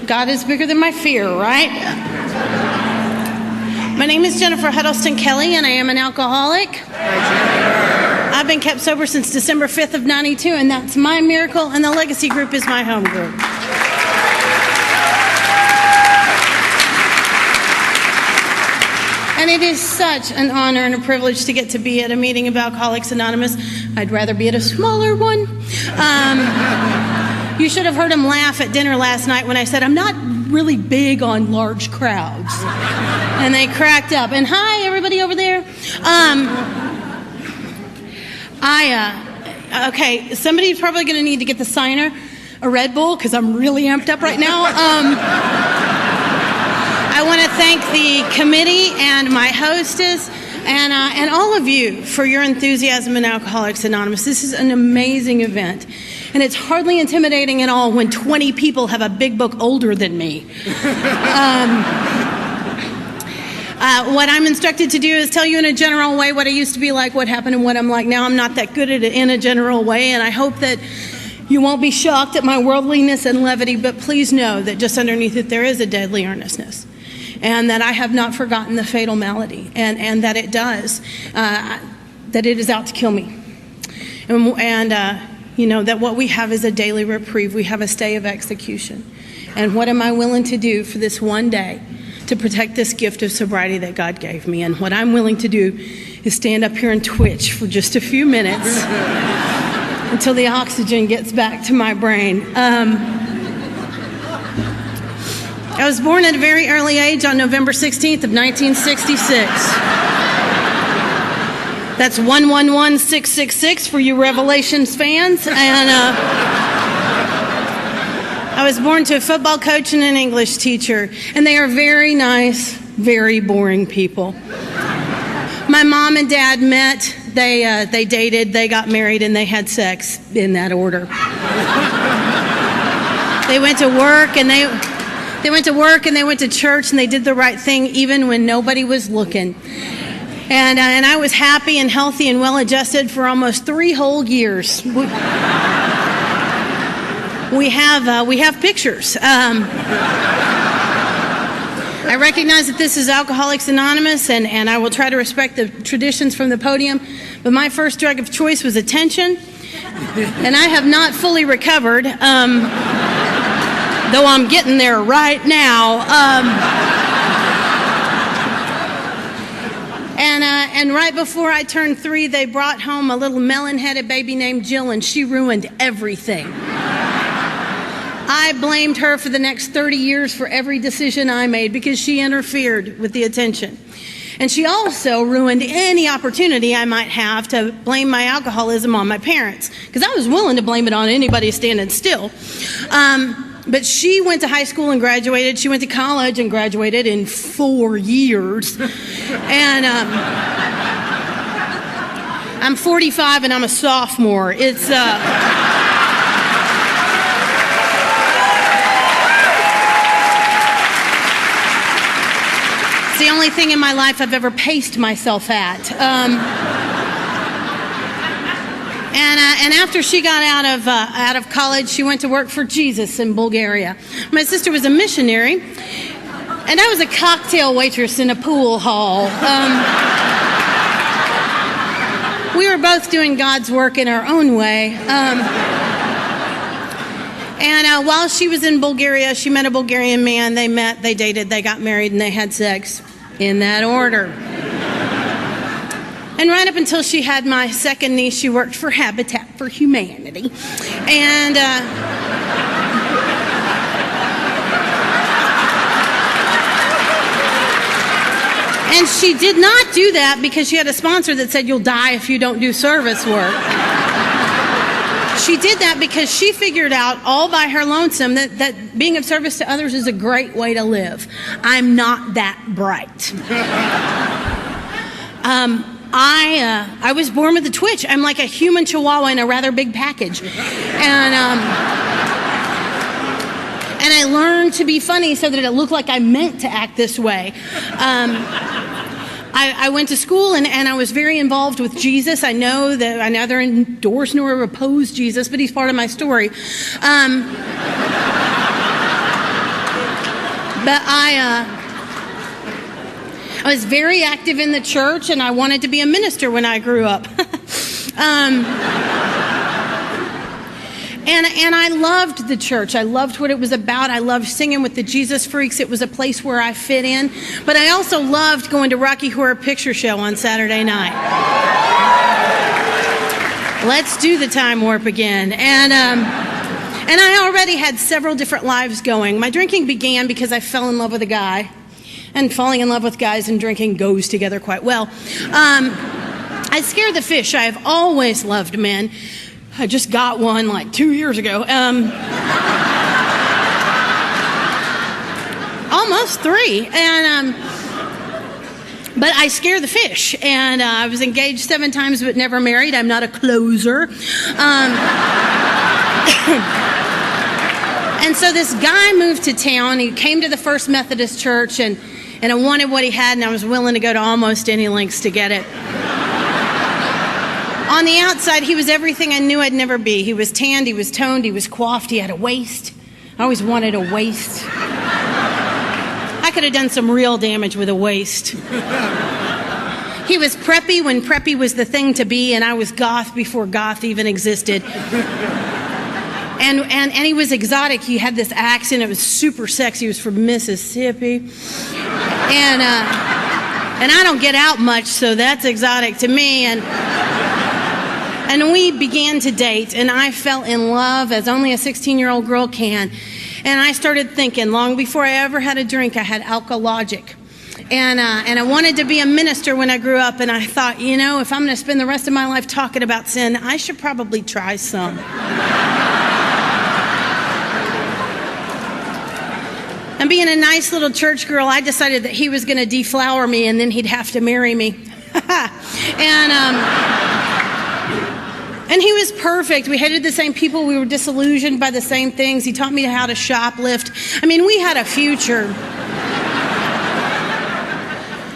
God is bigger than my fear, right? My name is Jennifer Huddleston Kelly, and I am an alcoholic. I've been kept sober since December 5th of 92, and that's my miracle, and the Legacy Group is my home group. And it is such an honor and a privilege to get to be at a meeting of Alcoholics Anonymous. I'd rather be at a smaller one. You should have heard him laugh at dinner last night when I said, I'm not really big on large crowds. And they cracked up. And hi, everybody over there. Okay, somebody's probably going to need to get the signer a Red Bull because I'm really amped up right now. I want to thank the committee and my hostess and all of you for your enthusiasm in Alcoholics Anonymous. This is an amazing event. And it's hardly intimidating at all when 20 people have a big book older than me. What I'm instructed to do is tell you in a general way what I used to be like, what happened, and what I'm like now. I'm not that good at it in a general way, and I hope that you won't be shocked at my worldliness and levity, but please know that just underneath it there is a deadly earnestness, and that I have not forgotten the fatal malady, and that it does, that it is out to kill me. And you know, that what we have is a daily reprieve. We have a stay of execution. And what am I willing to do for this one day to protect this gift of sobriety that God gave me? And what I'm willing to do is stand up here and twitch for just a few minutes until the oxygen gets back to my brain. I was born at a very early age on November 16th of 1966. That's 111666 for you Revelations fans. And I was born to a football coach and an English teacher. And they are very nice, very boring people. My mom and dad met, they dated, they got married, and they had sex in that order. They went to work and they went to church, and they did the right thing even when nobody was looking. And I was happy and healthy and well-adjusted for almost 3 whole years. We have pictures. I recognize that this is Alcoholics Anonymous, and I will try to respect the traditions from the podium, but my first drug of choice was attention, and I have not fully recovered, though I'm getting there right now. And right before I turned 3, they brought home a little melon-headed baby named Jill, and she ruined everything. I blamed her for the next 30 years for every decision I made because she interfered with the attention. And she also ruined any opportunity I might have to blame my alcoholism on my parents, because I was willing to blame it on anybody standing still. But she went to high school and graduated. She went to college and graduated in 4 years. And I'm 45 and I'm a sophomore. It's the only thing in my life I've ever paced myself at. And after she got out of college, she went to work for Jesus in Bulgaria. My sister was a missionary, and I was a cocktail waitress in a pool hall. We were both doing God's work in our own way. And while she was in Bulgaria, she met a Bulgarian man. They met, they dated, they got married, and they had sex in that order. And right up until she had my second niece, she worked for Habitat for Humanity. And she did not do that because she had a sponsor that said, you'll die if you don't do service work. She did that because she figured out all by her lonesome that being of service to others is a great way to live. I'm not that bright. I was born with a twitch. I'm like a human chihuahua in a rather big package. And I learned to be funny so that it looked like I meant to act this way. I went to school and I was very involved with Jesus. I know that I neither endorse nor oppose Jesus, but he's part of my story. But I was very active in the church, and I wanted to be a minister when I grew up. And I loved the church. I loved what it was about. I loved singing with the Jesus Freaks. It was a place where I fit in. But I also loved going to Rocky Horror Picture Show on Saturday night. Let's do the time warp again. And I already had several different lives going. My drinking began because I fell in love with a guy. And falling in love with guys and drinking goes together quite well. I scare the fish. I have always loved men. I just got one like 2 years ago. Almost 3. And but I scare the fish. And I was engaged 7 times but never married. I'm not a closer. And so this guy moved to town. He came to the First Methodist Church, and I wanted what he had, and I was willing to go to almost any lengths to get it. On the outside, he was everything I knew I'd never be. He was tanned, he was toned, he was coiffed, he had a waist. I always wanted a waist. I could have done some real damage with a waist. He was preppy when preppy was the thing to be, and I was goth before goth even existed. And he was exotic. He had this accent. It was super sexy. He was from Mississippi. And I don't get out much, so that's exotic to me. And we began to date, and I fell in love as only a 16-year-old girl can. And I started thinking, long before I ever had a drink, I had alcohologic. And I wanted to be a minister when I grew up, and I thought, if I'm going to spend the rest of my life talking about sin, I should probably try some. And being a nice little church girl, I decided that he was going to deflower me, and then he'd have to marry me. And he was perfect. We hated the same people. We were disillusioned by the same things. He taught me how to shoplift. I mean, we had a future.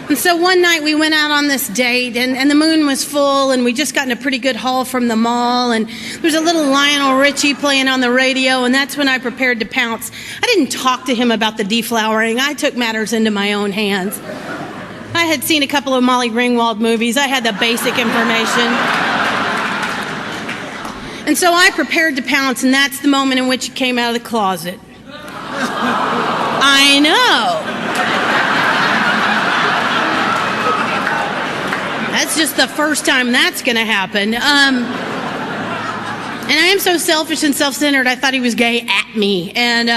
And so one night we went out on this date, and the moon was full, and we just gotten a pretty good haul from the mall, and there was a little Lionel Richie playing on the radio, and that's when I prepared to pounce. I didn't talk to him about the deflowering. I took matters into my own hands. I had seen a couple of Molly Ringwald movies. I had the basic information. And so I prepared to pounce, and that's the moment in which he came out of the closet. I know. That's just the first time that's going to happen. And I am so selfish and self-centered, I thought he was gay at me. And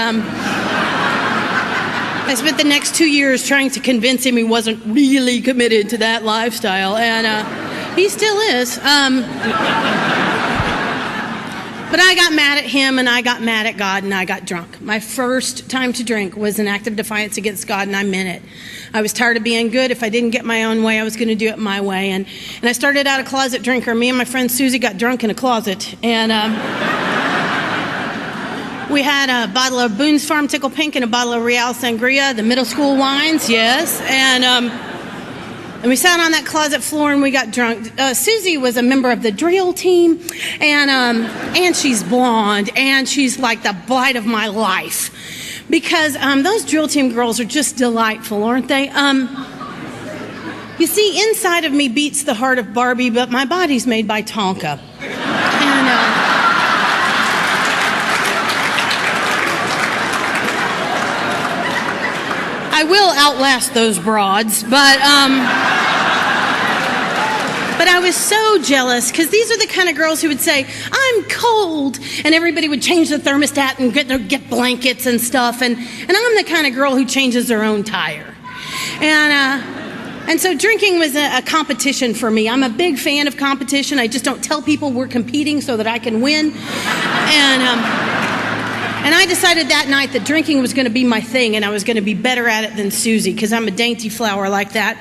I spent the next 2 years trying to convince him he wasn't really committed to that lifestyle. And he still is. But I got mad at him, and I got mad at God, and I got drunk. My first time to drink was an act of defiance against God, and I meant it. I was tired of being good. If I didn't get my own way, I was going to do it my way. And I started out a closet drinker. Me and my friend Susie got drunk in a closet. And we had a bottle of Boone's Farm Tickle Pink and a bottle of Real Sangria, the middle school wines, yes. And we sat on that closet floor and we got drunk. Susie was a member of the drill team, and she's blonde, and she's like the bite of my life. Because those drill team girls are just delightful, aren't they? You see, inside of me beats the heart of Barbie, but my body's made by Tonka. And I will outlast those broads, but I was so jealous, because these are the kind of girls who would say, I'm cold, and everybody would change the thermostat and get blankets and stuff, and I'm the kind of girl who changes her own tire. And so drinking was a competition for me. I'm a big fan of competition. I just don't tell people we're competing so that I can win. And I decided that night that drinking was going to be my thing, and I was going to be better at it than Susie, because I'm a dainty flower like that.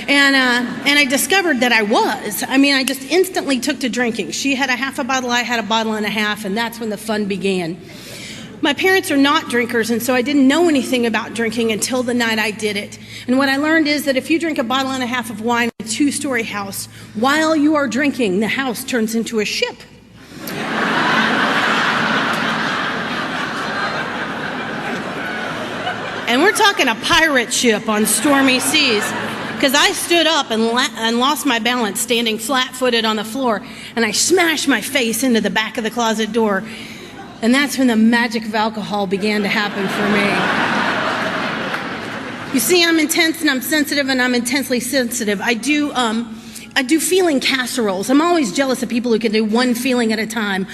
And I discovered that I was. I mean, I just instantly took to drinking. She had a half a bottle, I had a bottle and a half, and that's when the fun began. My parents are not drinkers, and so I didn't know anything about drinking until the night I did it. And what I learned is that if you drink a bottle and a half of wine in a 2-story house, while you are drinking, the house turns into a ship. And we're talking in a pirate ship on stormy seas. Because I stood up and lost my balance standing flat-footed on the floor, and I smashed my face into the back of the closet door. And that's when the magic of alcohol began to happen for me. You see, I'm intense and I'm sensitive, and I'm intensely sensitive. I do feeling casseroles. I'm always jealous of people who can do one feeling at a time.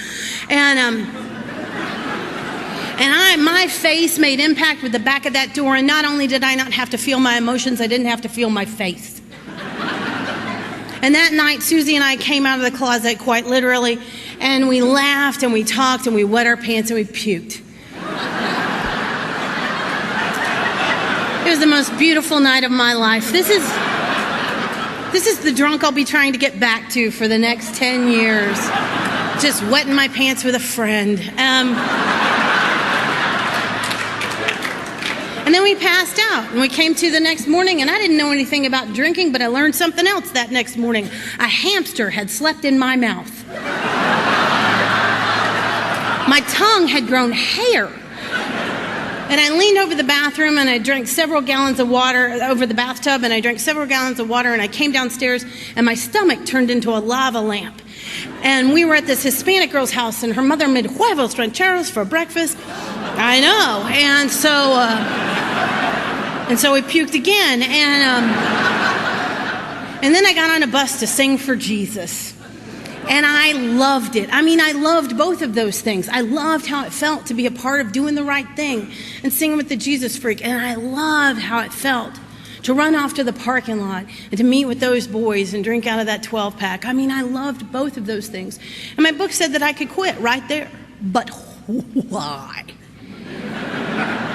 And my face made impact with the back of that door, and not only did I not have to feel my emotions, I didn't have to feel my face. And that night, Susie and I came out of the closet, quite literally, and we laughed and we talked and we wet our pants and we puked. It was the most beautiful night of my life. This is the drunk I'll be trying to get back to for the next 10 years. Just wetting my pants with a friend. And then we passed out, and we came to the next morning, and I didn't know anything about drinking, but I learned something else that next morning. A hamster had slept in my mouth. My tongue had grown hair. And I leaned over the bathroom, and I drank several gallons of water over the bathtub, and I drank several gallons of water, and I came downstairs, and my stomach turned into a lava lamp. And we were at this Hispanic girl's house, and her mother made huevos rancheros for breakfast. I know. And so we puked again. And then I got on a bus to sing for Jesus. And I loved it. I mean, I loved both of those things. I loved how it felt to be a part of doing the right thing and singing with the Jesus freak. And I loved how it felt to run off to the parking lot and to meet with those boys and drink out of that 12-pack. I mean, I loved both of those things. And my book said that I could quit right there. But why?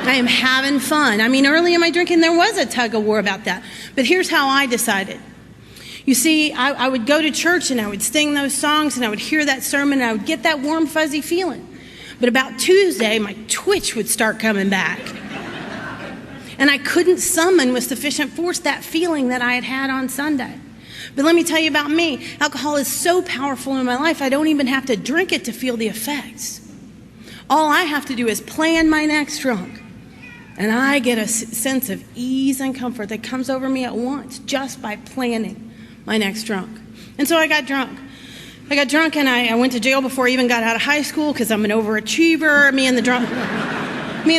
I am having fun. I mean, early in my drinking, there was a tug of war about that. But here's how I decided. You see, I would go to church and I would sing those songs and I would hear that sermon and I would get that warm, fuzzy feeling. But about Tuesday, my twitch would start coming back. And I couldn't summon with sufficient force that feeling that I had had on Sunday. But let me tell you about me. Alcohol is so powerful in my life, I don't even have to drink it to feel the effects. All I have to do is plan my next drunk. And I get a sense of ease and comfort that comes over me at once just by planning my next drunk. And so I got drunk. And I went to jail before I even got out of high school because I'm an overachiever. Me and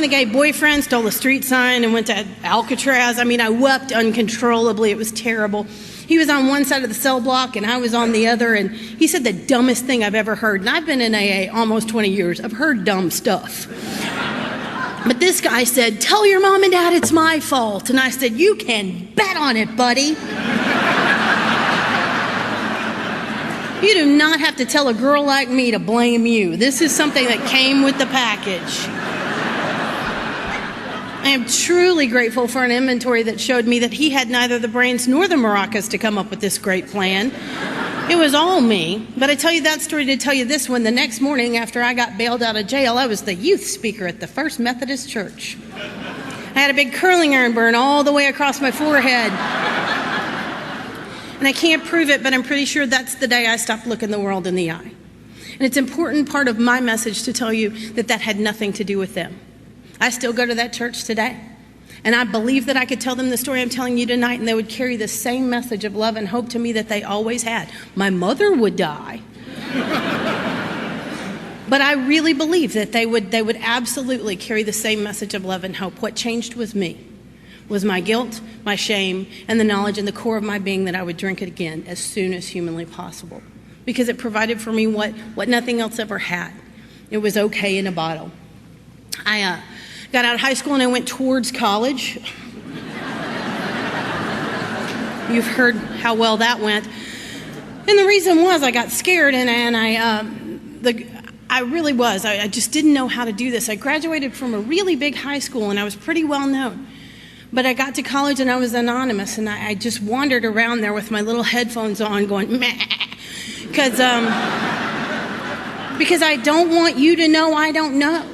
the gay boyfriend stole the street sign and went to Alcatraz. I mean, I wept uncontrollably. It was terrible. He was on one side of the cell block and I was on the other, and he said the dumbest thing I've ever heard. And I've been in AA almost 20 years. I've heard dumb stuff. But this guy said, "Tell your mom and dad it's my fault." And I said, "You can bet on it, buddy. You do not have to tell a girl like me to blame you. This is something that came with the package." I am truly grateful for an inventory that showed me that he had neither the brains nor the maracas to come up with this great plan. It was all me. But I tell you that story to tell you this one. The next morning after I got bailed out of jail, I was the youth speaker at the First Methodist Church. I had a big curling iron burn all the way across my forehead. And I can't prove it, but I'm pretty sure that's the day I stopped looking the world in the eye. And it's an important part of my message to tell you that that had nothing to do with them. I still go to that church today. And I believe that I could tell them the story I'm telling you tonight, and they would carry the same message of love and hope to me that they always had. My mother would die. But I really believe that they would absolutely carry the same message of love and hope. What changed was me. Was my guilt, my shame, and the knowledge in the core of my being that I would drink it again as soon as humanly possible. Because it provided for me what nothing else ever had. It was okay in a bottle. I got out of high school and I went towards college. You've heard how well that went. And the reason was I got scared and I really was. I just didn't know how to do this. I graduated from a really big high school and I was pretty well known. But I got to college and I was anonymous, and I just wandered around there with my little headphones on going, meh, because I don't want you to know I don't know.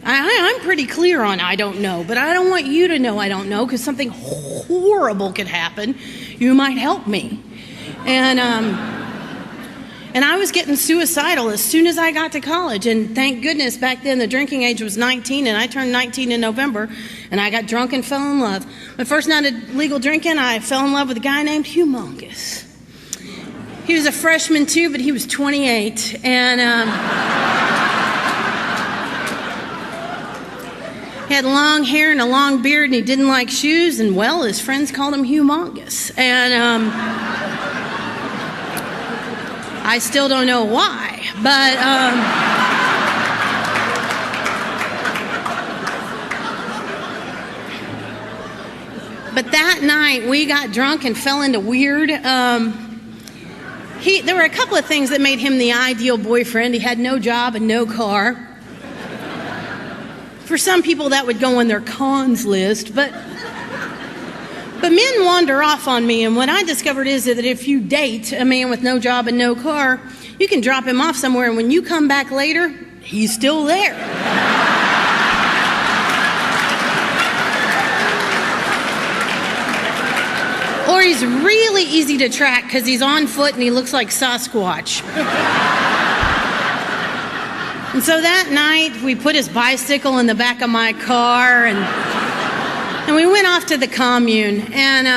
I'm pretty clear on I don't know, but I don't want you to know I don't know because something horrible could happen. You might help me. And And I was getting suicidal as soon as I got to college. And thank goodness back then the drinking age was 19, and I turned 19 in November, and I got drunk and fell in love. My first night of legal drinking, I fell in love with a guy named Humongous. He was a freshman too, but he was 28. And he had long hair and a long beard, and he didn't like shoes, and well, his friends called him Humongous. And I still don't know why, but that night we got drunk and fell into weird. There were a couple of things that made him the ideal boyfriend. He had no job and no car. For some people, that would go on their cons list, but men wander off on me, and what I discovered is that if you date a man with no job and no car, you can drop him off somewhere, and when you come back later, he's still there. Or he's really easy to track because he's on foot and he looks like Sasquatch. And so that night, we put his bicycle in the back of my car, and we went off to the commune. And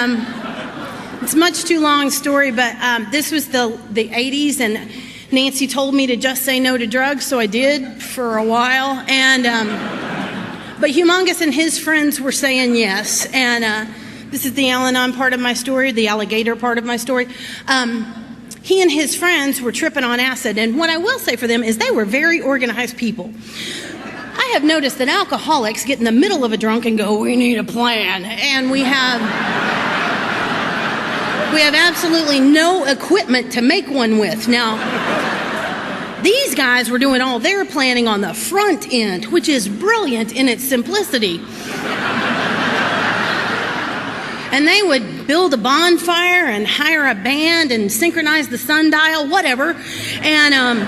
it's a much too long story, but this was the 80s, and Nancy told me to just say no to drugs, so I did for a while. And but Humongous and his friends were saying yes. And this is the Al-Anon part of my story, the alligator part of my story. He and his friends were tripping on acid, and what I will say for them is they were very organized people. I have noticed that alcoholics get in the middle of a drunk and go, "We need a plan," and we have absolutely no equipment to make one with. Now, these guys were doing all their planning on the front end, which is brilliant in its simplicity. And they would build a bonfire and hire a band and synchronize the sundial, whatever. And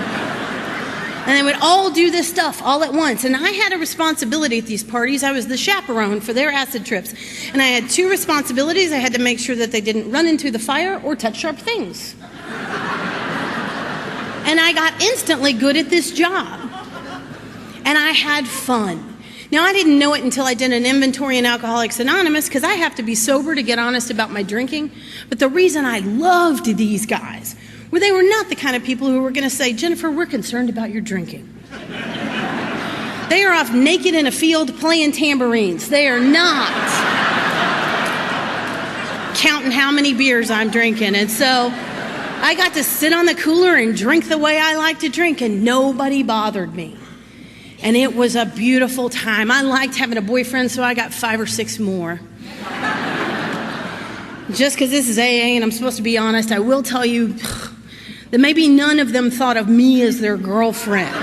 they would all do this stuff all at once. And I had a responsibility at these parties. I was the chaperone for their acid trips. And I had two responsibilities. I had to make sure that they didn't run into the fire or touch sharp things. And I got instantly good at this job. And I had fun. Now, I didn't know it until I did an inventory in Alcoholics Anonymous, because I have to be sober to get honest about my drinking. But the reason I loved these guys were they were not the kind of people who were going to say, "Jennifer, we're concerned about your drinking." They are off naked in a field playing tambourines. They are not counting how many beers I'm drinking. And so I got to sit on the cooler and drink the way I like to drink, and nobody bothered me. And it was a beautiful time. I liked having a boyfriend, so I got 5 or 6 more. Just because this is AA and I'm supposed to be honest, I will tell you that maybe none of them thought of me as their girlfriend.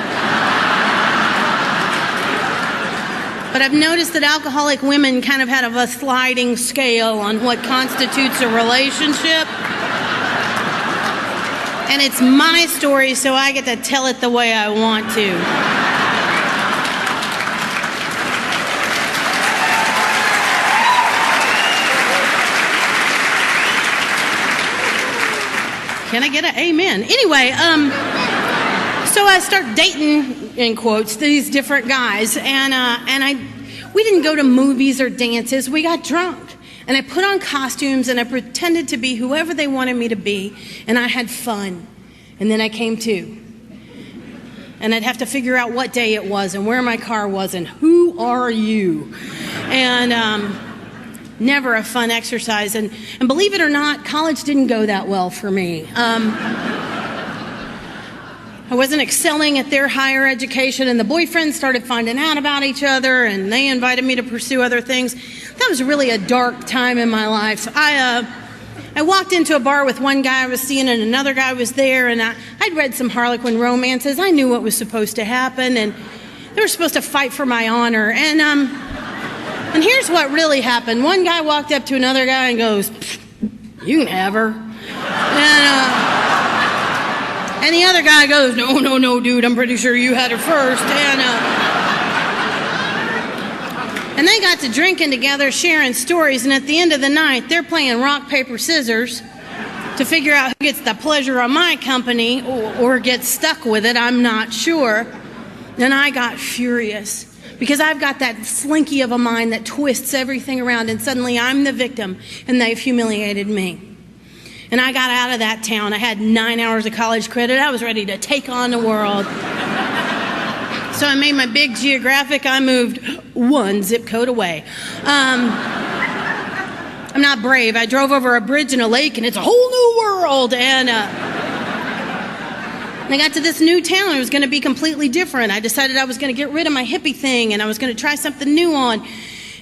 But I've noticed that alcoholic women kind of have a sliding scale on what constitutes a relationship. And it's my story, so I get to tell it the way I want to. Can I get an amen? Anyway, so I start dating, in quotes, these different guys, and we didn't go to movies or dances. We got drunk, and I put on costumes, and I pretended to be whoever they wanted me to be, and I had fun. And then I came to, and I'd have to figure out what day it was, and where my car was, and who are you? And never a fun exercise. And believe it or not, college didn't go that well for me. I wasn't excelling at their higher education, and the boyfriends started finding out about each other, and they invited me to pursue other things. That was really a dark time in my life. I walked into a bar with one guy I was seeing, and another guy was there, and I'd read some Harlequin romances. I knew what was supposed to happen, and they were supposed to fight for my honor. And here's what really happened. One guy walked up to another guy and goes, "You can have her." And the other guy goes, No, dude, I'm pretty sure you had her first. And they got to drinking together, sharing stories, and at the end of the night, they're playing rock, paper, scissors. to figure out who gets the pleasure of my company or gets stuck with it. I'm not sure. And I got furious because I've got that slinky of a mind that twists everything around, and suddenly I'm the victim and they've humiliated me. And I got out of that town. I had 9 hours of college credit. I was ready to take on the world. So I made my big geographic. I moved one zip code away. I'm not brave. I drove over a bridge and a lake, and it's a whole new world. And I got to this new town. It was going to be completely different. I decided I was going to get rid of my hippie thing, and I was going to try something new on.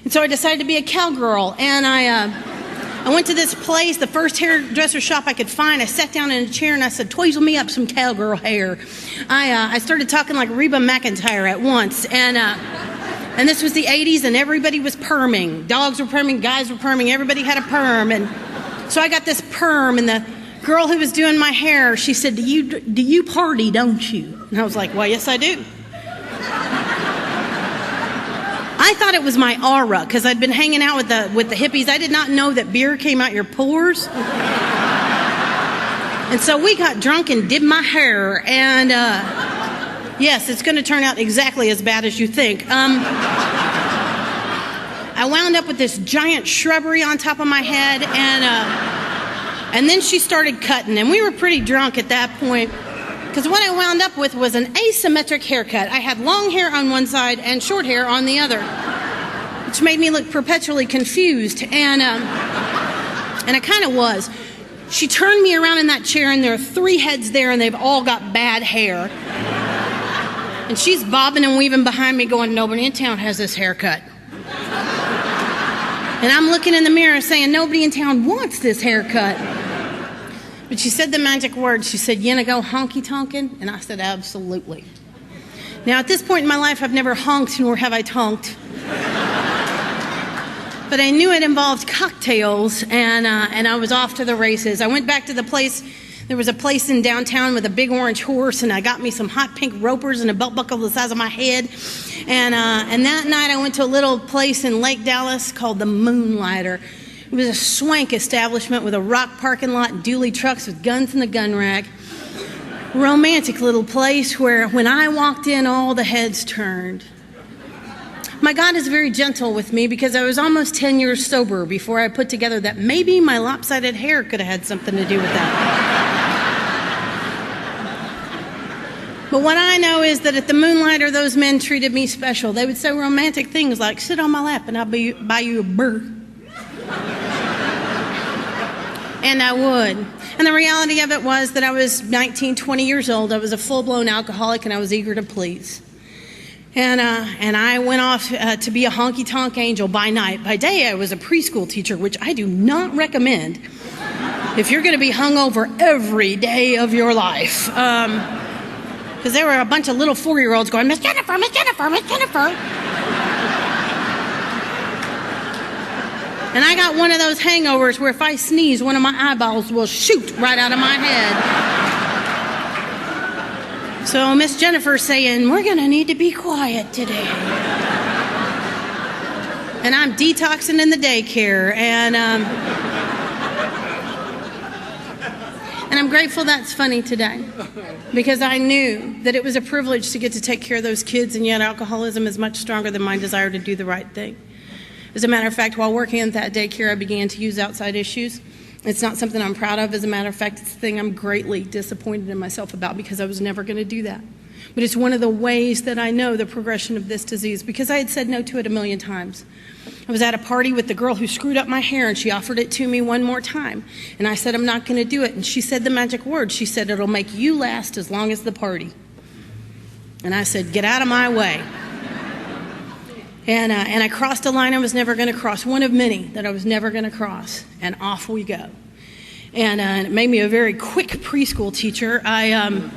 And so I decided to be a cowgirl. And I went to this place, the first hairdresser shop I could find. I sat down in a chair and I said, "Twizzle me up some cowgirl hair." I started talking like Reba McEntire at once. And this was the 80s, and everybody was perming. Dogs were perming, guys were perming, everybody had a perm. And so I got this perm, and the girl who was doing my hair, she said, do you party, don't you? And I was like, "Well, yes, I do." I thought it was my aura because I'd been hanging out with the hippies. I did not know that beer came out your pores. And so we got drunk and did my hair. And yes, it's going to turn out exactly as bad as you think. I wound up with this giant shrubbery on top of my head. And then she started cutting. And we were pretty drunk at that point, because what I wound up with was an asymmetric haircut. I had long hair on one side and short hair on the other, which made me look perpetually confused. And I kind of was. She turned me around in that chair, and there are 3 heads there, and they've all got bad hair. And she's bobbing and weaving behind me going, "Nobody in town has this haircut." And I'm looking in the mirror saying, "Nobody in town wants this haircut." But she said the magic word. She said, "You gonna go honky-tonkin'?" And I said, "Absolutely." Now, at this point in my life, I've never honked, nor have I tonked. But I knew it involved cocktails, and I was off to the races. I went back to the place. There was a place in downtown with a big orange horse, and I got me some hot pink ropers and a belt buckle the size of my head. And that night, I went to a little place in Lake Dallas called the Moonlighter. It was a swank establishment with a rock parking lot and dually trucks with guns in the gun rack. Romantic little place where when I walked in, all the heads turned. My God is very gentle with me because I was almost 10 years sober before I put together that maybe my lopsided hair could have had something to do with that. But what I know is that at the Moonlighter, those men treated me special. They would say romantic things like, "Sit on my lap and I'll buy you a burr." And I would. And the reality of it was that I was 19, 20 years old. I was a full-blown alcoholic, and I was eager to please. And I went off to be a honky-tonk angel by night. By day, I was a preschool teacher, which I do not recommend if you're going to be hungover every day of your life. Because there were a bunch of little 4-year-olds going, "Miss Jennifer, Miss Jennifer, Miss Jennifer." And I got one of those hangovers where if I sneeze, one of my eyeballs will shoot right out of my head. So Miss Jennifer's saying, "We're going to need to be quiet today." And I'm detoxing in the daycare. And I'm grateful that's funny today, because I knew that it was a privilege to get to take care of those kids, and yet alcoholism is much stronger than my desire to do the right thing. As a matter of fact, while working at that daycare, I began to use outside issues. It's not something I'm proud of. As a matter of fact, it's a thing I'm greatly disappointed in myself about, because I was never going to do that. But it's one of the ways that I know the progression of this disease, because I had said no to it a million times. I was at a party with the girl who screwed up my hair, and she offered it to me one more time. And I said, "I'm not going to do it." And she said the magic word. She said, "It'll make you last as long as the party." And I said, "Get out of my way." And I crossed a line I was never going to cross, one of many that I was never going to cross. And off we go. And it made me a very quick preschool teacher. And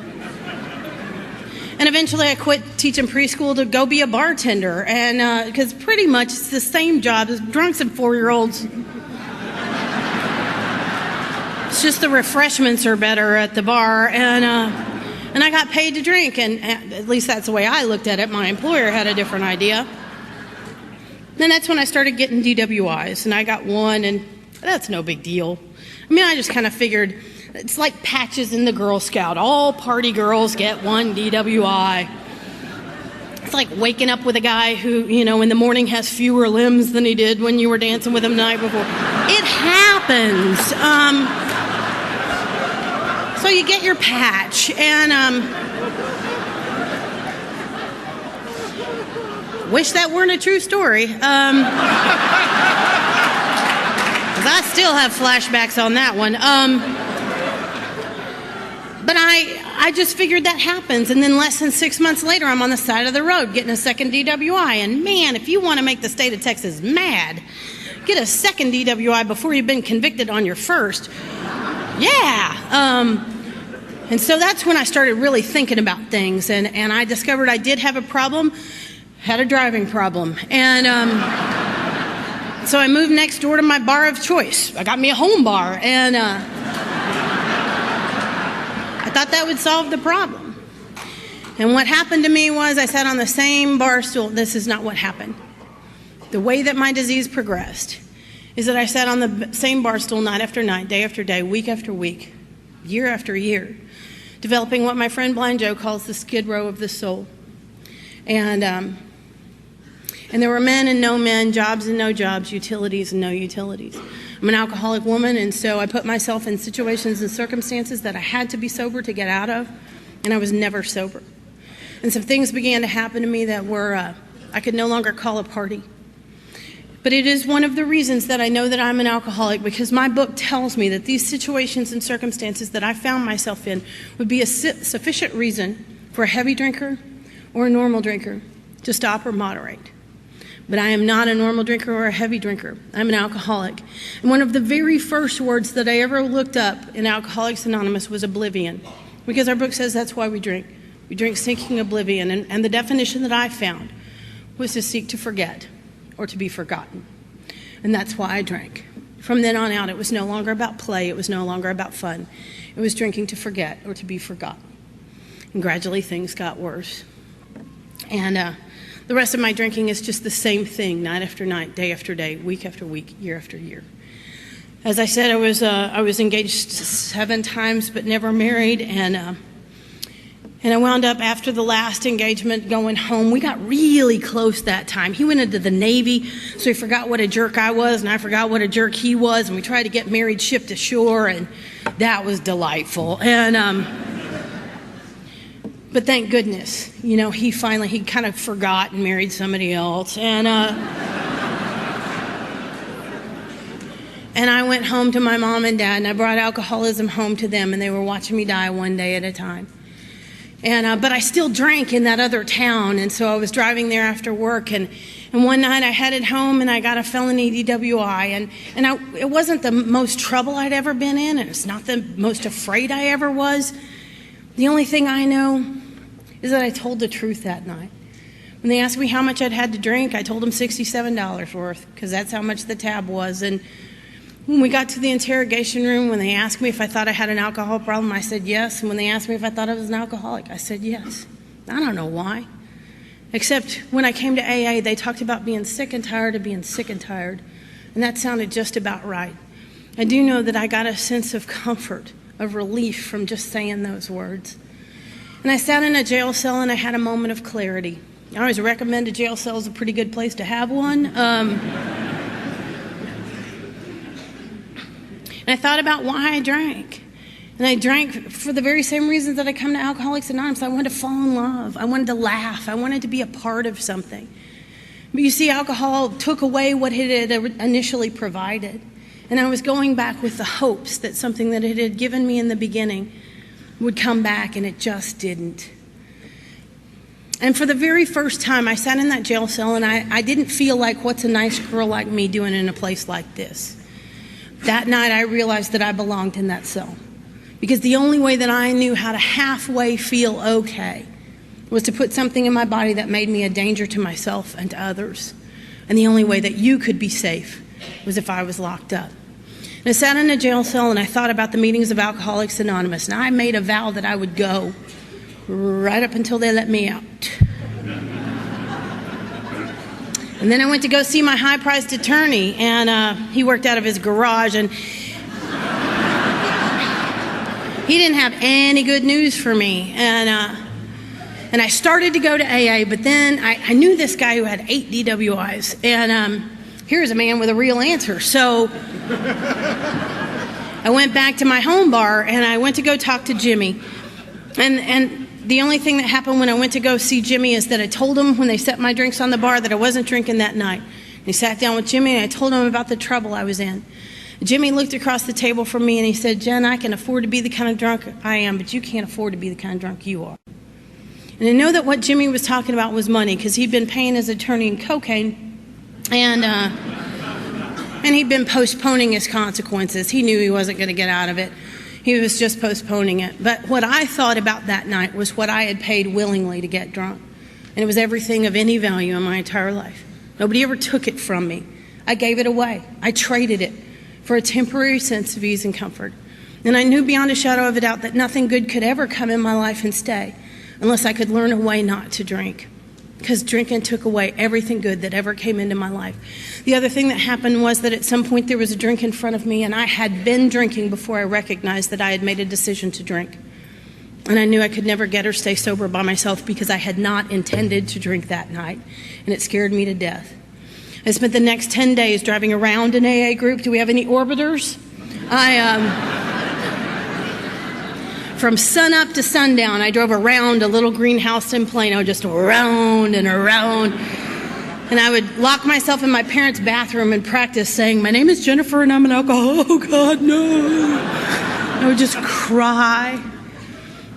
eventually I quit teaching preschool to go be a bartender. And because pretty much it's the same job as drunks and 4-year-olds. It's just the refreshments are better at the bar. And I got paid to drink. And at least that's the way I looked at it. My employer had a different idea. Then that's when I started getting DWIs, and I got one, and that's no big deal. I mean, I just kind of figured it's like patches in the Girl Scout. All party girls get one DWI. It's like waking up with a guy who, in the morning has fewer limbs than he did when you were dancing with him the night before. It happens. So you get your patch, and wish that weren't a true story. 'Cause I still have flashbacks on that one. But I just figured that happens, and then less than 6 months later, I'm on the side of the road getting a second DWI. And man, if you want to make the state of Texas mad, get a second DWI before you've been convicted on your first. Yeah. And so that's when I started really thinking about things, and I discovered I did have a problem, had a driving problem. And so I moved next door to my bar of choice. I got me a home bar, and I thought that would solve the problem. And what happened to me was I sat on the same bar stool. This is not what happened. The way that my disease progressed is that I sat on the same bar stool night after night, day after day, week after week, year after year, developing what my friend Blind Joe calls the skid row of the soul. And there were men and no men, jobs and no jobs, utilities and no utilities. I'm an alcoholic woman, and so I put myself in situations and circumstances that I had to be sober to get out of, and I was never sober. And some things began to happen to me that were, I could no longer call a party. But it is one of the reasons that I know that I'm an alcoholic, because my book tells me that these situations and circumstances that I found myself in would be a sufficient reason for a heavy drinker or a normal drinker to stop or moderate. But I am not a normal drinker or a heavy drinker. I'm an alcoholic. And one of the very first words that I ever looked up in Alcoholics Anonymous was oblivion, because our book says that's why we drink. We drink seeking oblivion, and the definition that I found was to seek to forget or to be forgotten. And that's why I drank. From then on out, it was no longer about play. It was no longer about fun. It was drinking to forget or to be forgotten. And gradually things got worse. And the rest of my drinking is just the same thing, night after night, day after day, week after week, year after year. As I said, I was engaged 7 times but never married, and I wound up after the last engagement going home. We got really close that time. He went into the Navy, so he forgot what a jerk I was, and I forgot what a jerk he was, and we tried to get married ship to shore, and that was delightful. And but thank goodness, he kind of forgot and married somebody else. And I went home to my mom and dad, and I brought alcoholism home to them, and they were watching me die one day at a time. And but I still drank in that other town, and so I was driving there after work, and one night I headed home, and I got a felony DWI, and it wasn't the most trouble I'd ever been in, and it's not the most afraid I ever was. The only thing I know is that I told the truth that night. When they asked me how much I'd had to drink, I told them $67 worth, because that's how much the tab was. And when we got to the interrogation room, when they asked me if I thought I had an alcohol problem, I said yes. And when they asked me if I thought I was an alcoholic, I said yes. I don't know why. Except when I came to AA, they talked about being sick and tired of being sick and tired. And that sounded just about right. I do know that I got a sense of comfort, of relief from just saying those words. And I sat in a jail cell, and I had a moment of clarity. I always recommend a jail cell is a pretty good place to have one. And I thought about why I drank. And I drank for the very same reasons that I come to Alcoholics Anonymous. I wanted to fall in love. I wanted to laugh. I wanted to be a part of something. But you see, alcohol took away what it had initially provided. And I was going back with the hopes that something that it had given me in the beginning would come back, and it just didn't. And for the very first time, I sat in that jail cell, and I didn't feel like, what's a nice girl like me doing in a place like this? That night, I realized that I belonged in that cell. Because the only way that I knew how to halfway feel okay was to put something in my body that made me a danger to myself and to others. And the only way that you could be safe was if I was locked up. And I sat in a jail cell, and I thought about the meetings of Alcoholics Anonymous, and I made a vow that I would go right up until they let me out. And then I went to go see my high-priced attorney, and he worked out of his garage, and He didn't have any good news for me. And I started to go to AA, but then I knew this guy who had 8 DWIs. And here's a man with a real answer. So I went back to my home bar, and I went to go talk to Jimmy. And the only thing that happened when I went to go see Jimmy is that I told him when they set my drinks on the bar that I wasn't drinking that night. He sat down with Jimmy, and I told him about the trouble I was in. Jimmy looked across the table from me, and he said, "Jen, I can afford to be the kind of drunk I am, but you can't afford to be the kind of drunk you are." And I know that what Jimmy was talking about was money, because he'd been paying his attorney in cocaine, and he'd been postponing his consequences. He knew he wasn't going to get out of it. He was just postponing it. But what I thought about that night was what I had paid willingly to get drunk. And it was everything of any value in my entire life. Nobody ever took it from me. I gave it away. I traded it for a temporary sense of ease and comfort. And I knew beyond a shadow of a doubt that nothing good could ever come in my life and stay unless I could learn a way not to drink. Because drinking took away everything good that ever came into my life. The other thing that happened was that at some point there was a drink in front of me, and I had been drinking before I recognized that I had made a decision to drink. And I knew I could never get or stay sober by myself because I had not intended to drink that night, and it scared me to death. I spent the next 10 days driving around an AA group. Do we have any orbiters? From sunup to sundown, I drove around a little greenhouse in Plano, just around and around. And I would lock myself in my parents' bathroom and practice saying, "My name is Jennifer and I'm an alcoholic." Oh, God, no. I would just cry.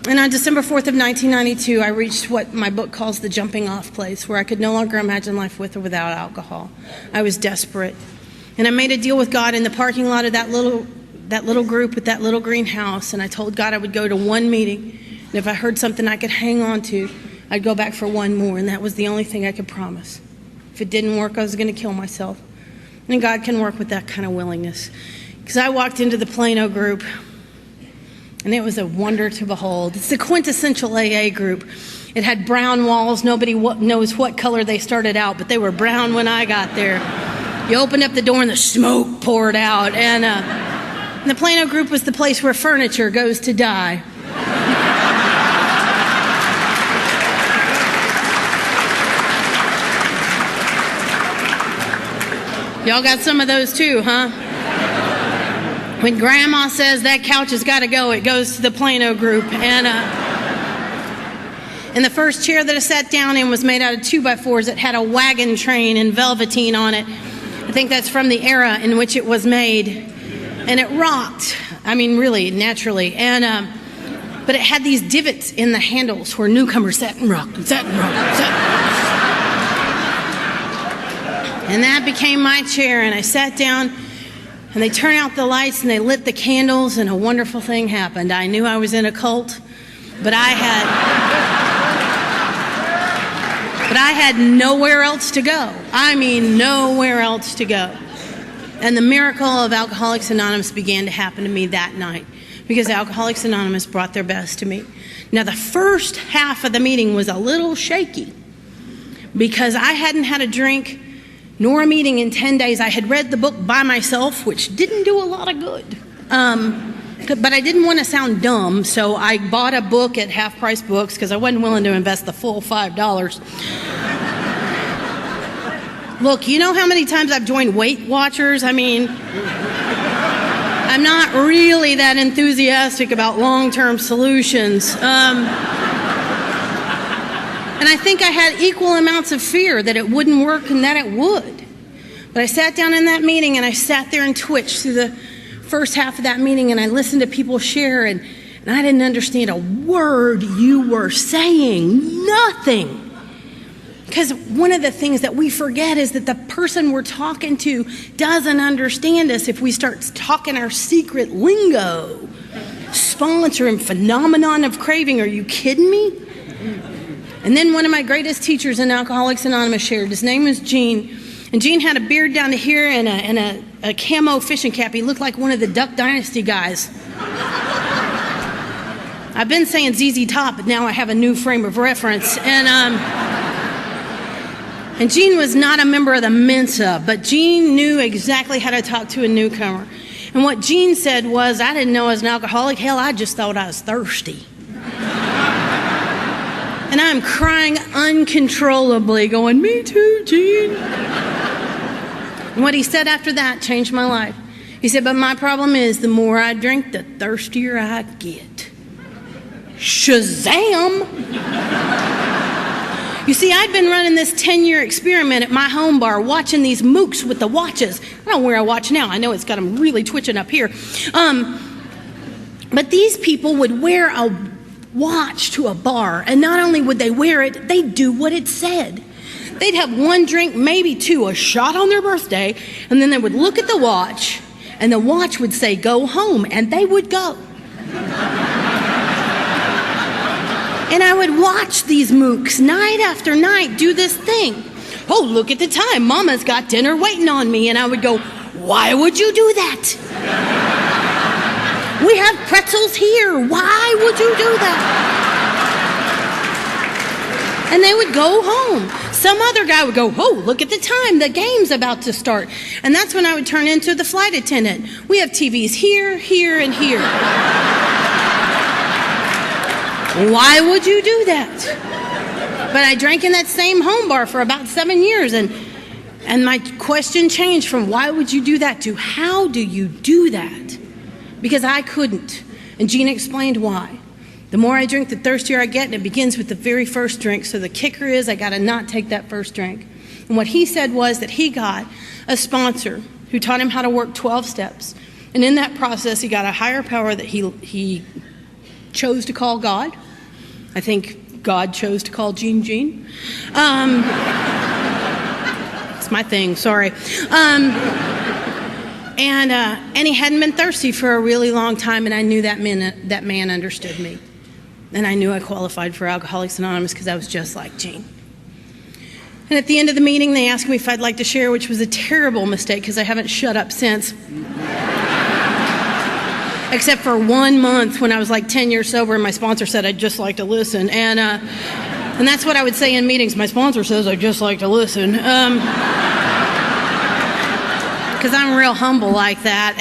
And on December 4th of 1992, I reached what my book calls the jumping off place, where I could no longer imagine life with or without alcohol. I was desperate. And I made a deal with God in the parking lot of that little group with that little greenhouse, and I told God I would go to one meeting, and if I heard something I could hang on to, I'd go back for one more, and that was the only thing I could promise. If it didn't work, I was going to kill myself. And God can work with that kind of willingness. Because I walked into the Plano group, and it was a wonder to behold. It's the quintessential AA group. It had brown walls. Nobody knows what color they started out, but they were brown when I got there. You opened up the door, and the smoke poured out, and the Plano group was the place where furniture goes to die. Y'all got some of those too, huh? When Grandma says that couch has got to go, it goes to the Plano group. And the first chair that I sat down in was made out of 2x4s. It had a wagon train and velveteen on it. I think that's from the era in which it was made. And it rocked. I mean, really, naturally. And but it had these divots in the handles where newcomers sat and rocked and sat and rocked and sat. And that became my chair. And I sat down, and they turned out the lights, and they lit the candles, and a wonderful thing happened. I knew I was in a cult, but I had nowhere else to go. I mean, nowhere else to go. And the miracle of Alcoholics Anonymous began to happen to me that night, because Alcoholics Anonymous brought their best to me. Now, the first half of the meeting was a little shaky, because I hadn't had a drink nor a meeting in 10 days. I had read the book by myself, which didn't do a lot of good. But I didn't want to sound dumb, so I bought a book at Half Price Books, because I wasn't willing to invest the full $5. Look, you know how many times I've joined Weight Watchers? I mean, I'm not really that enthusiastic about long-term solutions. And I think I had equal amounts of fear that it wouldn't work and that it would. But I sat down in that meeting, and I sat there and twitched through the first half of that meeting, and I listened to people share, and I didn't understand a word you were saying. Nothing. Because one of the things that we forget is that the person we're talking to doesn't understand us if we start talking our secret lingo. Sponsor and phenomenon of craving. Are you kidding me? And then one of my greatest teachers in Alcoholics Anonymous shared. His name was Gene. And Gene had a beard down to here and a camo fishing cap. He looked like one of the Duck Dynasty guys. I've been saying ZZ Top, but now I have a new frame of reference. And Gene was not a member of the Mensa, but Gene knew exactly how to talk to a newcomer. And what Gene said was, I didn't know I was an alcoholic. Hell, I just thought I was thirsty. And I'm crying uncontrollably, going, me too, Gene. And what he said after that changed my life. He said, but my problem is the more I drink, the thirstier I get. Shazam! You see, I'd been running this 10-year experiment at my home bar, watching these mooks with the watches. I don't wear a watch now. I know it's got them really twitching up here. But these people would wear a watch to a bar, and not only would they wear it, they'd do what it said. They'd have one drink, maybe two, a shot on their birthday, and then they would look at the watch, and the watch would say, go home, and they would go. And I would watch these mooks night after night do this thing. Oh, look at the time. Mama's got dinner waiting on me. And I would go, why would you do that? We have pretzels here. Why would you do that? And they would go home. Some other guy would go, oh, look at the time. The game's about to start. And that's when I would turn into the flight attendant. We have TVs here, here, and here. Why would you do that? But I drank in that same home bar for about 7 years, and my question changed from why would you do that to how do you do that? Because I couldn't. And Gina explained why. The more I drink, the thirstier I get, and it begins with the very first drink. So the kicker is I got to not take that first drink. And what he said was that he got a sponsor who taught him how to work 12 steps. And in that process, he got a higher power that he chose to call God. I think God chose to call Gene. It's my thing, sorry. And he hadn't been thirsty for a really long time, and I knew that man understood me. And I knew I qualified for Alcoholics Anonymous because I was just like Gene. And at the end of the meeting, they asked me if I'd like to share, which was a terrible mistake because I haven't shut up since. Except for 1 month when I was like 10 years sober and my sponsor said I'd just like to listen. And that's what I would say in meetings. My sponsor says I'd just like to listen. Because I'm real humble like that.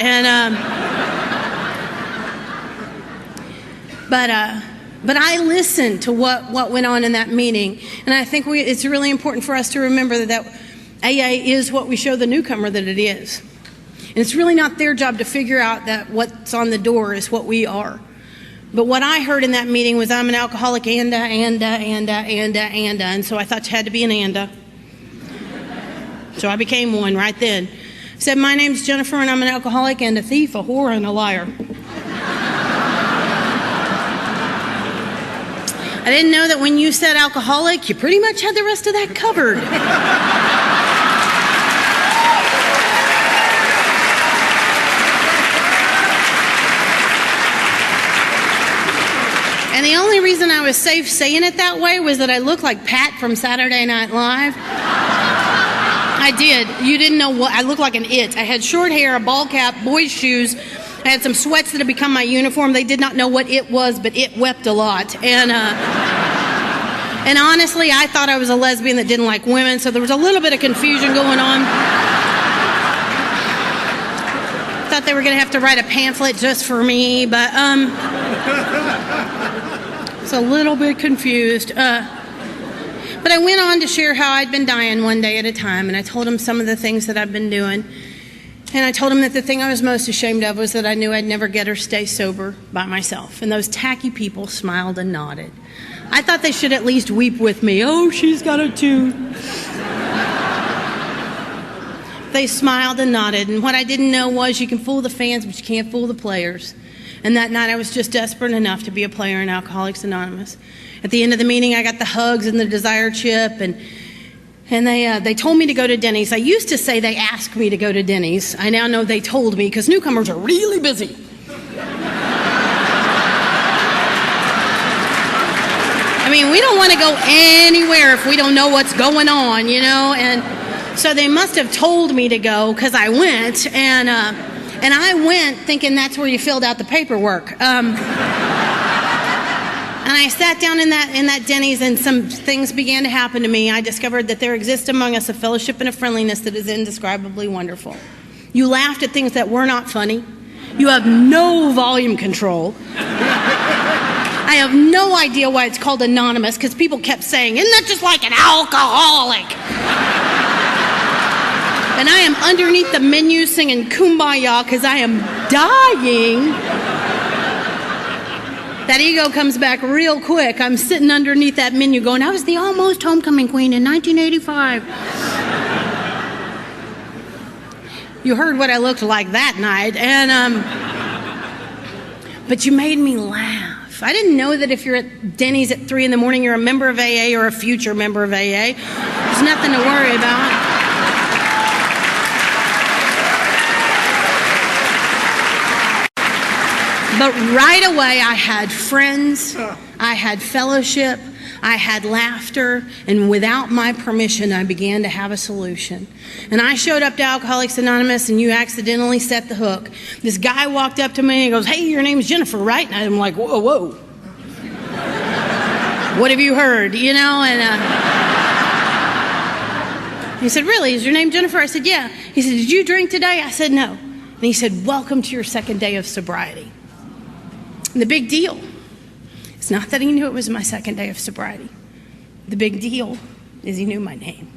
But I listened to what went on in that meeting. And I think it's really important for us to remember that AA is what we show the newcomer that it is. And it's really not their job to figure out that what's on the door is what we are. But what I heard in that meeting was I'm an alcoholic and so I thought you had to be an anda. So I became one right then. I said, my name's Jennifer and I'm an alcoholic and a thief, a whore, and a liar. I didn't know that when you said alcoholic, you pretty much had the rest of that covered. And the only reason I was safe saying it that way was that I looked like Pat from Saturday Night Live. I did. You didn't know what. I looked like an it. I had short hair, a ball cap, boys' shoes. I had some sweats that had become my uniform. They did not know what it was, but it wept a lot. And honestly, I thought I was a lesbian that didn't like women, so there was a little bit of confusion going on. Thought they were going to have to write a pamphlet just for me, but was a little bit confused. But I went on to share how I'd been dying one day at a time, and I told him some of the things that I've been doing. And I told him that the thing I was most ashamed of was that I knew I'd never get or stay sober by myself. And those tacky people smiled and nodded. I thought they should at least weep with me. Oh, she's got it too. They smiled and nodded, and what I didn't know was you can fool the fans, but you can't fool the players. And that night I was just desperate enough to be a player in Alcoholics Anonymous. At the end of the meeting, I got the hugs and the desire chip, and they told me to go to Denny's. I used to say they asked me to go to Denny's. I now know they told me because newcomers are really busy. I mean, we don't want to go anywhere if we don't know what's going on, you know, and so they must have told me to go because I went, and I went thinking that's where you filled out the paperwork. And I sat down in that Denny's, and some things began to happen to me. I discovered that there exists among us a fellowship and a friendliness that is indescribably wonderful. You laughed at things that were not funny. You have no volume control. I have no idea why it's called anonymous, because people kept saying, isn't that just like an alcoholic? And I am underneath the menu singing Kumbaya because I am dying. That ego comes back real quick. I'm sitting underneath that menu going, I was the almost homecoming queen in 1985. You heard what I looked like that night. But you made me laugh. I didn't know that if you're at Denny's at 3 in the morning, you're a member of AA or a future member of AA. There's nothing to worry about. But right away, I had friends, I had fellowship, I had laughter, and without my permission, I began to have a solution. And I showed up to Alcoholics Anonymous, and you accidentally set the hook. This guy walked up to me and goes, hey, your name's Jennifer, right? And I'm like, whoa, whoa. What have you heard? You know, and he said, really, is your name Jennifer? I said, yeah. He said, did you drink today? I said, no. And he said, welcome to your second day of sobriety. And the big deal, it's not that he knew it was my second day of sobriety. The big deal is he knew my name.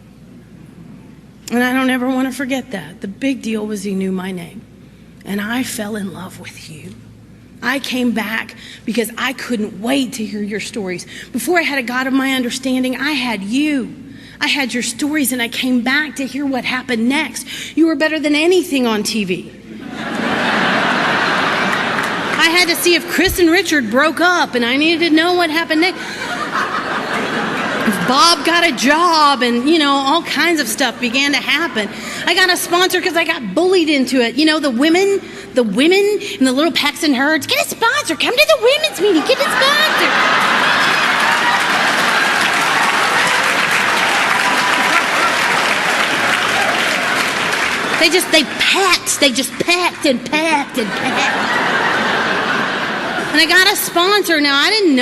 And I don't ever want to forget that. The big deal was he knew my name. And I fell in love with you. I came back because I couldn't wait to hear your stories. Before I had a God of my understanding, I had you. I had your stories, and I came back to hear what happened next. You were better than anything on TV. I had to see if Chris and Richard broke up, and I needed to know what happened next. If Bob got a job, and, you know, all kinds of stuff began to happen. I got a sponsor because I got bullied into it. You know, the women and the little pecks and herds, get a sponsor, come to the women's meeting, get a sponsor. They just packed and packed and packed. And I got a sponsor. Now, I didn't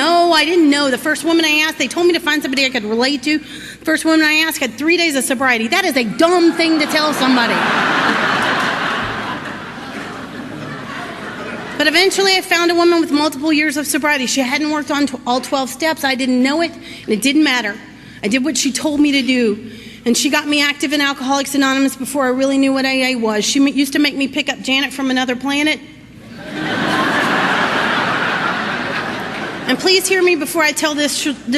know. The first woman I asked, they told me to find somebody I could relate to. The first woman I asked had 3 days of sobriety. That is a dumb thing to tell somebody. But eventually I found a woman with multiple years of sobriety. She hadn't worked on all 12 steps. I didn't know it, and it didn't matter. I did what she told me to do. And she got me active in Alcoholics Anonymous before I really knew what AA was. She used to make me pick up Janet from another planet. And please hear me before I tell this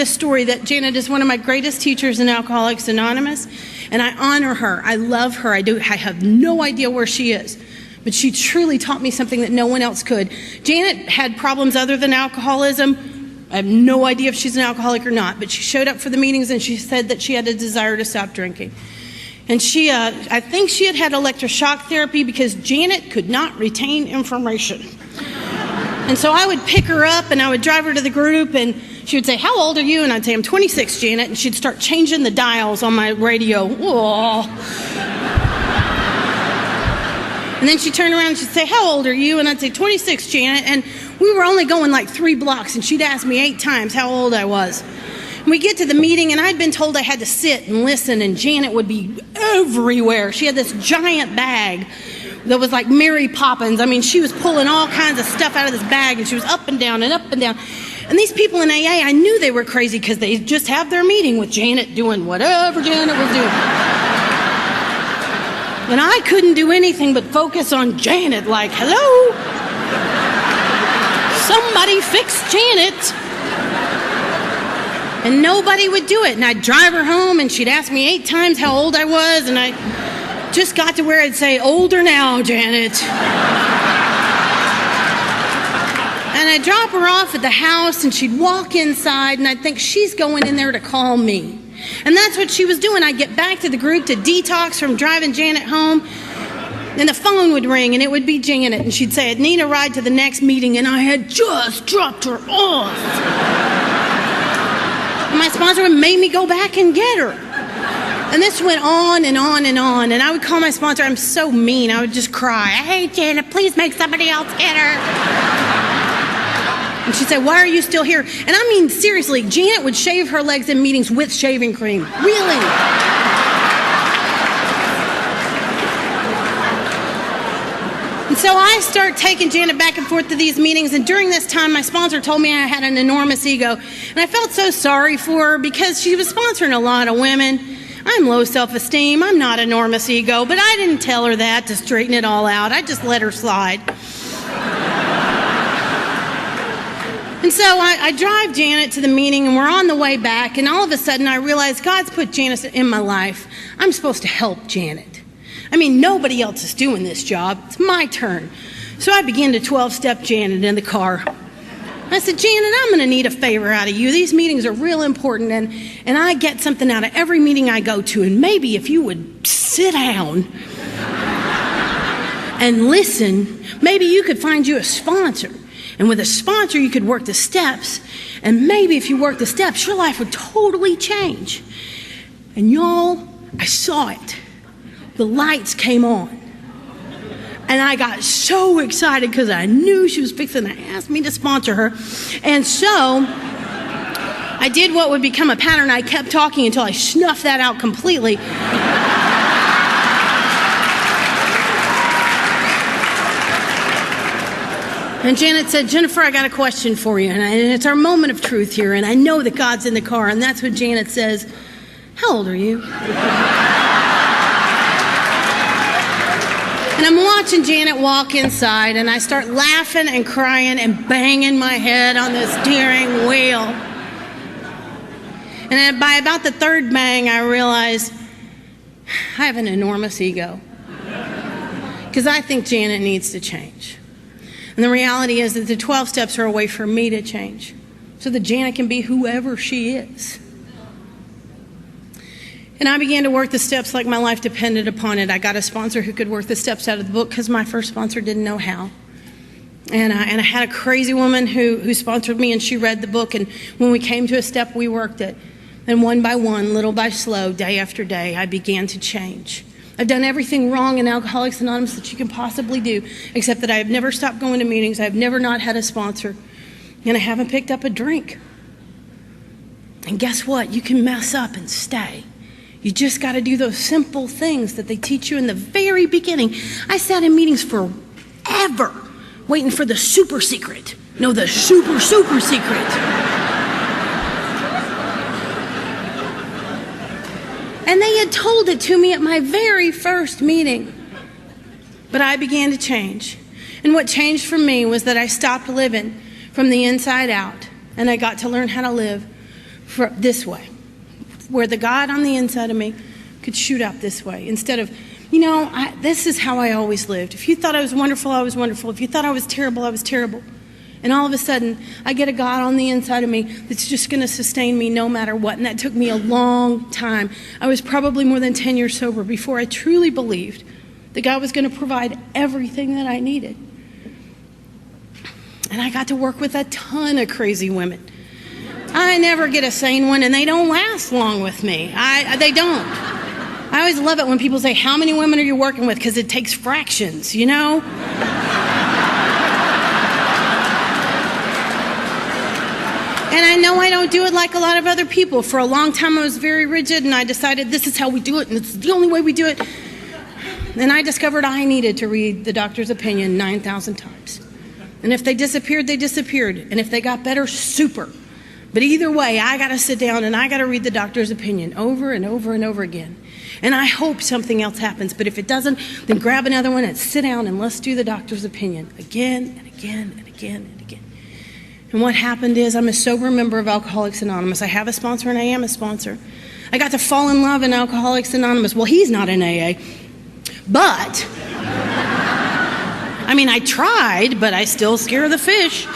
story, that Janet is one of my greatest teachers in Alcoholics Anonymous, and I honor her. I love her. I have no idea where she is, but she truly taught me something that no one else could. Janet had problems other than alcoholism. I have no idea if she's an alcoholic or not, but she showed up for the meetings and she said that she had a desire to stop drinking. And I think she had electroshock therapy because Janet could not retain information. And so I would pick her up and I would drive her to the group, and she would say, how old are you? And I'd say, I'm 26, Janet. And she'd start changing the dials on my radio. Whoa. And then she'd turn around and she'd say, how old are you? And I'd say, 26, Janet. And we were only going like 3 blocks, and she'd ask me 8 times how old I was. And we get to the meeting, and I'd been told I had to sit and listen, and Janet would be everywhere. She had this giant bag that was like Mary Poppins. I mean, she was pulling all kinds of stuff out of this bag, and she was up and down and up and down. And these people in AA, I knew they were crazy because they just have their meeting with Janet doing whatever Janet was doing. And I couldn't do anything but focus on Janet, like, hello? Somebody fix Janet. And nobody would do it. And I'd drive her home, and she'd ask me 8 times how old I was, and I just got to where I'd say, older now, Janet. And I'd drop her off at the house, and she'd walk inside, and I'd think she's going in there to call me. And that's what she was doing. I'd get back to the group to detox from driving Janet home, and the phone would ring, and it would be Janet, and she'd say, I'd need a ride to the next meeting, and I had just dropped her off. And my sponsor would make me go back and get her. And this went on and on and on. And I would call my sponsor. I'm so mean. I would just cry. Hey, Janet, please make somebody else get her. And she'd say, why are you still here? And I mean, seriously, Janet would shave her legs in meetings with shaving cream. Really. And so I start taking Janet back and forth to these meetings, and during this time, my sponsor told me I had an enormous ego, and I felt so sorry for her because she was sponsoring a lot of women. I'm low self-esteem, I'm not enormous ego, but I didn't tell her that to straighten it all out. I just let her slide. And so I drive Janet to the meeting, and we're on the way back, and all of a sudden I realize God's put Janet in my life. I'm supposed to help Janet. I mean, nobody else is doing this job. It's my turn. So I began to 12-step Janet in the car. I said, Janet, I'm going to need a favor out of you. These meetings are real important, and I get something out of every meeting I go to, and maybe if you would sit down and listen, maybe you could find you a sponsor. And with a sponsor, you could work the steps. And maybe if you work the steps, your life would totally change. And y'all, I saw it. The lights came on. And I got so excited because I knew she was fixing to ask me to sponsor her. And so I did what would become a pattern. I kept talking until I snuffed that out completely. And Janet said, Jennifer, I got a question for you. And it's our moment of truth here. And I know that God's in the car. And that's when Janet says, how old are you? And I'm watching Janet walk inside. And I start laughing and crying and banging my head on the steering wheel. And then by about the third bang, I realize I have an enormous ego. Because I think Janet needs to change. And the reality is that the 12 steps are a way for me to change so that Janet can be whoever she is. And I began to work the steps like my life depended upon it. I got a sponsor who could work the steps out of the book because my first sponsor didn't know how. And I had a crazy woman who sponsored me, and she read the book. And when we came to a step, we worked it. And one by one, little by slow, day after day, I began to change. I've done everything wrong in Alcoholics Anonymous that you can possibly do, except that I have never stopped going to meetings. I've never not had a sponsor, and I haven't picked up a drink. And guess what? You can mess up and stay. You just got to do those simple things that they teach you in the very beginning. I sat in meetings forever waiting for the super secret. No, the super secret. And they had told it to me at my very first meeting. But I began to change. And what changed for me was that I stopped living from the inside out. And I got to learn how to live this way. Where the God on the inside of me could shoot up this way. Instead of, this is how I always lived. If you thought I was wonderful, I was wonderful. If you thought I was terrible, I was terrible. And all of a sudden, I get a God on the inside of me that's just going to sustain me no matter what. And that took me a long time. I was probably more than 10 years sober before I truly believed that God was going to provide everything that I needed. And I got to work with a ton of crazy women. I never get a sane one, and they don't last long with me. They don't. I always love it when people say, how many women are you working with? Because it takes fractions, And I know I don't do it like a lot of other people. For a long time, I was very rigid, and I decided this is how we do it, and it's the only way we do it. And I discovered I needed to read the doctor's opinion 9,000 times. And if they disappeared, they disappeared. And if they got better, super. But either way, I got to sit down, and I got to read the doctor's opinion over and over and over again. And I hope something else happens. But if it doesn't, then grab another one and sit down, and let's do the doctor's opinion again and again and again and again. And what happened is I'm a sober member of Alcoholics Anonymous. I have a sponsor, and I am a sponsor. I got to fall in love in Alcoholics Anonymous. Well, he's not in AA. But, I tried, but I still scare the fish.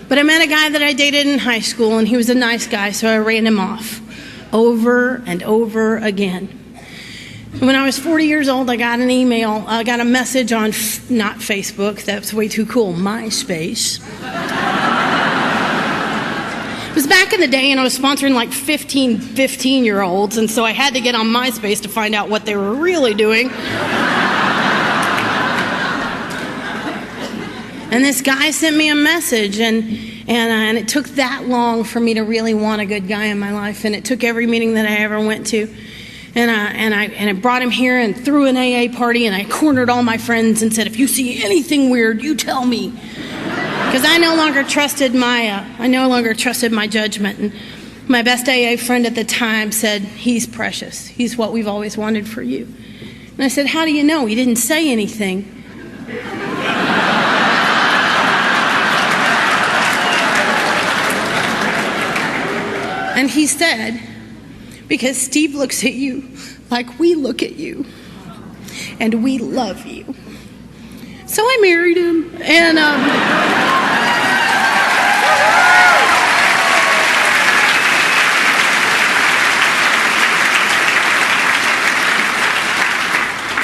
But I met a guy that I dated in high school, and he was a nice guy, so I ran him off over and over again. When I was 40 years old, I got an email. I got a message on, not Facebook, that's way too cool, MySpace. It was back in the day, and I was sponsoring like 15-year-olds, and so I had to get on MySpace to find out what they were really doing. And this guy sent me a message, and it took that long for me to really want a good guy in my life, and it took every meeting that I ever went to. And I brought him here and threw an AA party, and I cornered all my friends and said, if you see anything weird, you tell me. Because I no longer trusted my judgment. And my best AA friend at the time said, he's precious. He's what we've always wanted for you. And I said, how do you know? He didn't say anything. And he said, because Steve looks at you like we look at you, and we love you. So I married him, and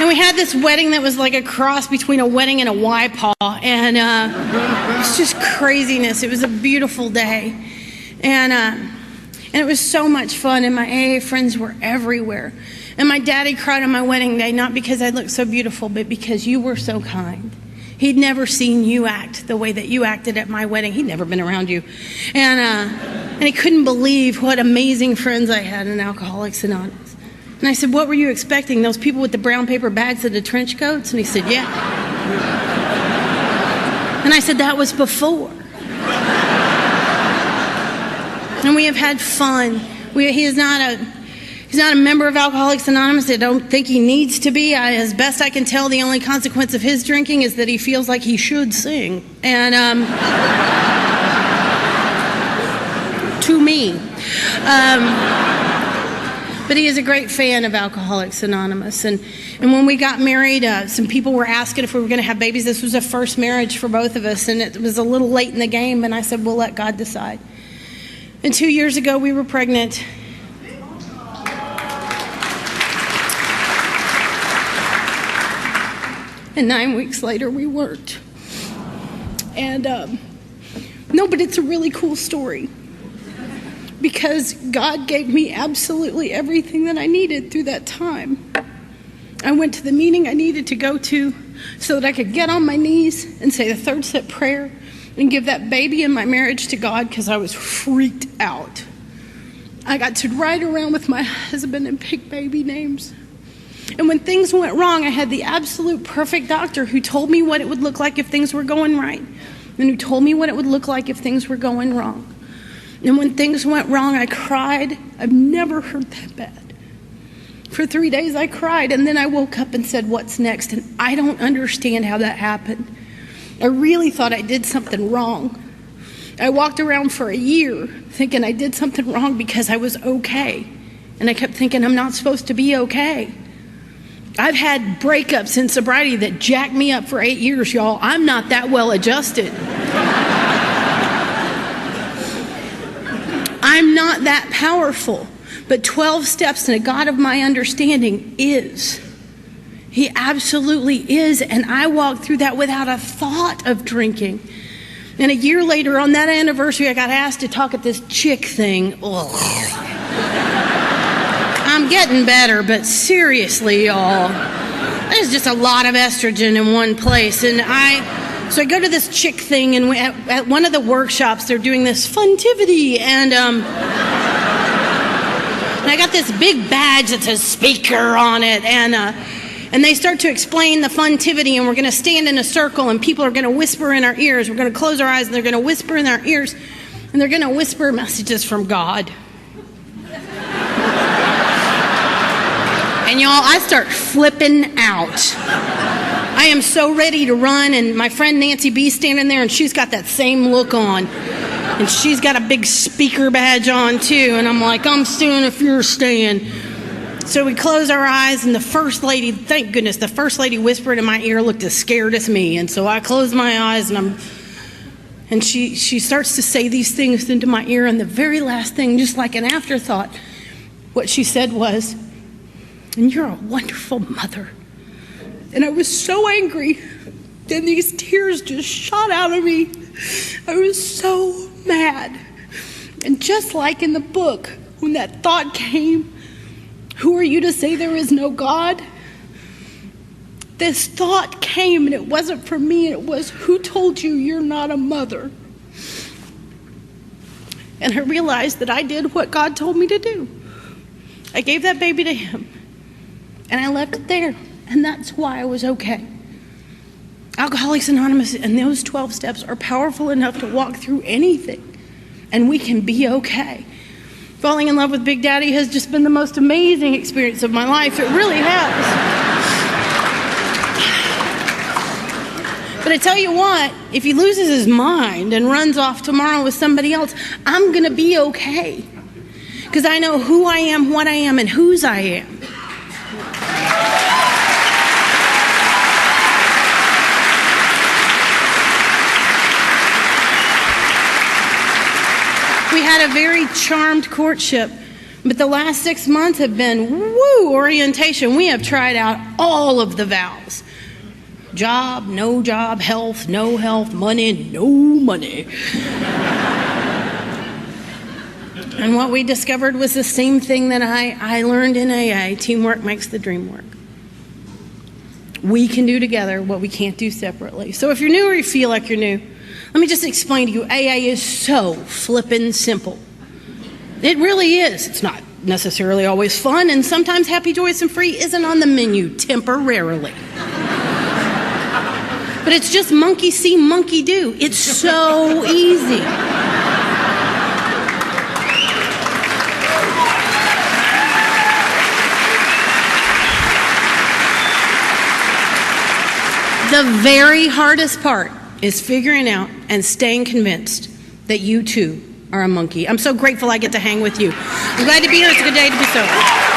we had this wedding that was like a cross between a wedding and a YPAW, and it was just craziness. It was a beautiful day, and it was so much fun, and my AA friends were everywhere. And my daddy cried on my wedding day, not because I looked so beautiful, but because you were so kind. He'd never seen you act the way that you acted at my wedding. He'd never been around you. And he couldn't believe what amazing friends I had in Alcoholics Anonymous. And I said, what were you expecting? Those people with the brown paper bags and the trench coats? And he said, yeah. And I said, that was before. And we have had fun. He's not a member of Alcoholics Anonymous. I don't think he needs to be. As best I can tell, the only consequence of his drinking is that he feels like he should sing. And to me. But he is a great fan of Alcoholics Anonymous. And when we got married, some people were asking if we were going to have babies. This was a first marriage for both of us, and it was a little late in the game. And I said, we'll let God decide. And 2 years ago, we were pregnant. And 9 weeks later, we weren't. And no, but it's a really cool story. Because God gave me absolutely everything that I needed through that time. I went to the meeting I needed to go to so that I could get on my knees and say the third step prayer and give that baby in my marriage to God, because I was freaked out. I got to ride around with my husband and pick baby names. And when things went wrong, I had the absolute perfect doctor who told me what it would look like if things were going right, and who told me what it would look like if things were going wrong. And when things went wrong, I cried. I've never heard that bad. For 3 days, I cried, and then I woke up and said, what's next? And I don't understand how that happened. I really thought I did something wrong. I walked around for a year thinking I did something wrong because I was okay. And I kept thinking I'm not supposed to be okay. I've had breakups in sobriety that jacked me up for 8 years, y'all. I'm not that well adjusted. I'm not that powerful. But 12 steps in a God of my understanding is. He absolutely is, and I walked through that without a thought of drinking. And a year later, on that anniversary, I got asked to talk at this chick thing. Ugh. I'm getting better, but seriously, y'all, there's just a lot of estrogen in one place. And so I go to this chick thing, and at one of the workshops, they're doing this funtivity, and I got this big badge that says speaker on it, and they start to explain the funtivity, and we're going to stand in a circle, and people are going to whisper in our ears. We're going to close our eyes, and they're going to whisper in our ears, and they're going to whisper messages from God. And y'all, I start flipping out. I am so ready to run, and my friend Nancy B's standing there, and she's got that same look on. And she's got a big speaker badge on, too. And I'm like, I'm staying if you're staying. So we close our eyes, and the first lady, thank goodness, the first lady whispered in my ear looked as scared as me. And so I close my eyes, and she starts to say these things into my ear. And the very last thing, just like an afterthought, what she said was, and you're a wonderful mother. And I was so angry. Then these tears just shot out of me. I was so mad. And just like in the book, when that thought came, who are you to say there is no God? This thought came, and it wasn't for me. It was, who told you you're not a mother? And I realized that I did what God told me to do. I gave that baby to him. And I left it there. And that's why I was okay. Alcoholics Anonymous and those 12 steps are powerful enough to walk through anything. And we can be okay. Falling in love with Big Daddy has just been the most amazing experience of my life. It really has. But I tell you what, if he loses his mind and runs off tomorrow with somebody else, I'm going to be okay. Because I know who I am, what I am, and whose I am. We had a very charmed courtship, but the last 6 months have been orientation. We have tried out all of the vows. Job, no job, health, no health, money, no money. And what we discovered was the same thing that I learned in AA. Teamwork makes the dream work. We can do together what we can't do separately. So if you're new or you feel like you're new, let me just explain to you, AA is so flippin' simple. It really is. It's not necessarily always fun, and sometimes happy, joyous, and free isn't on the menu temporarily. But it's just monkey see, monkey do. It's so easy. The very hardest part is figuring out and staying convinced that you too are a monkey. I'm so grateful I get to hang with you. I'm glad to be here. It's a good day to be sober.